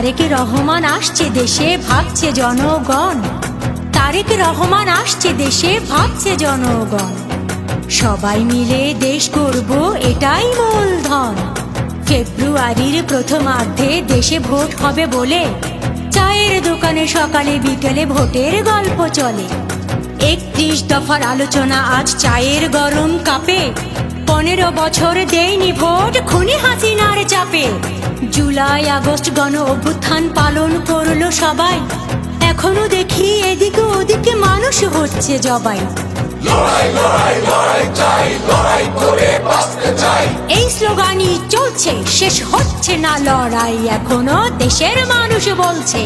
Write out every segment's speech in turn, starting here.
তারেক রহমান আসছে দেশে, ভাবছে জনগণ। তারেক রহমান আসছে দেশে, ভাবছে জনগণ। সবাই মিলে দেশ করব, এটাই মূলধন। ফেব্রুয়ারির প্রথমার্ধে দেশে ভোট হবে বলে চায়ের দোকানে সকালে বিকেলে ভোটের গল্প চলে। 31 দফার আলোচনা আজ চায়ের গরম কাপে। 15 বছর দেয়নি ভোট খুনি হাসিনার চাপে। জুলাই আগস্ট গণ অভ্যুত্থান পালন করলো সবাই। এখনো দেখি এদিকে ওদিকে মানুষ হচ্ছে জবাই। লড়াই লড়াই লড়াই চাই, লড়াই করে বাঁচতে চাই। এই স্লোগানই চলছে, শেষ হচ্ছে না লড়াই। এখনো দেশের মানুষ বলছে।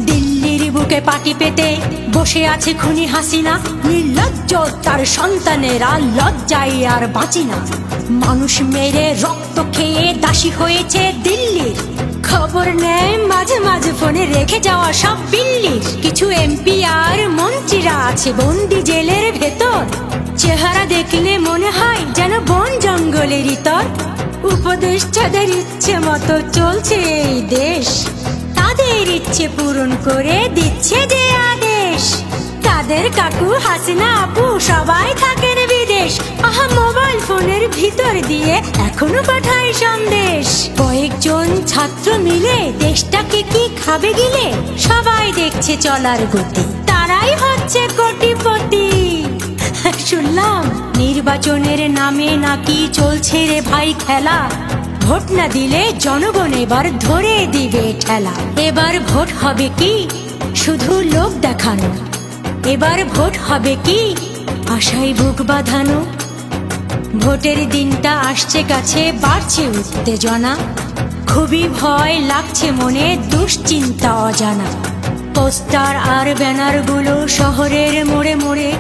দিল্লির বুকে পাটি পেতে বসে আছে খুনি হাসিনা। নির্লজ্জ তার সন্তানেরা লজ্জায় আর বাঁচি না। মানুষ মেরে রক্ত খেয়ে দাসী হয়েছে দিল্লির। খবর নেয় মাঝে মাঝে ফোনে রেখে যাওয়া সব বিল্লির। কিছু এমপি আর মন্ত্রীরা আছে বন্দি জেলের ভেতর। চেহারা দেখলে মনে হয় যেন বন জঙ্গলের ইতর। উপদেষ্টাদের ইচ্ছে মতো চলছে এই দেশ। তাদের ইচ্ছে পূরণ করে দিচ্ছে যে আদেশ। তাদের কাকু হাসিনা আপু সবাই থাকেন বিদেশ। আহা, মোবাইল ফোনের ভিতর দিয়ে এখনো পাঠায় সন্দেশ। কয়েকজন ছাত্র মিলে দেশটাকে কি খাবে গিলে। সবাই দেখছে চলার গতি, তারাই হচ্ছে কোটিপতি। শুনলাম নির্বাচনের নামে নাকি চলছে রে ভাই খেলা। ভোট না দিলে জনগণ এবার ধরে দিবে ঠেলা। এবার ভোট হবে কি শুধু লোক দেখানো। এবার ভোট হবে কি আশায় বুক বাঁধানো। ভোটের দিনটা আসছে কাছে, বাড়ছে উত্তেজনা। খুবই ভয় লাগছে মনে, দুশ্চিন্তা অজানা। পোস্টার আর ব্যানারগুলো শহরের মোড়ে মোড়ে।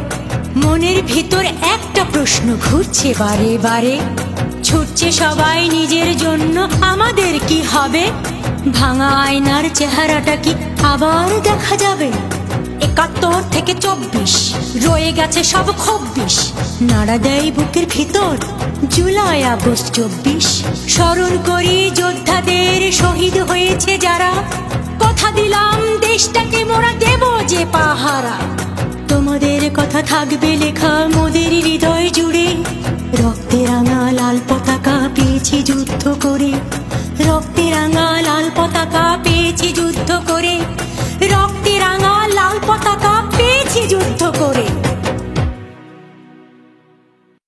মনের ভিতর একটা প্রশ্ন ঘুরছে বারে বারে। ছুটছে সবাই নিজের জন্য, আমাদের কি হবে। ভাঙা আয়নার চেহারাটা কি আবার দেখা যাবে। 71 থেকে 24 রয়ে গেছে সব 26। নাড়া দেয় বুকের ভিতর জুলাই আগস্ট 24। স্মরণ করি যোদ্ধাদের, শহীদ হয়েছে যারা। কথা দিলাম দেশটাকে মোরা দেব যে পাহারা। তোমাদের কথা থাকবে লেখা মোদের হৃদয় জুড়ে। রক্তে রাঙা লাল পতাকা পেয়েছি যুদ্ধ করে। রক্তে রাঙা লাল পতাকা পেয়েছি যুদ্ধ করে।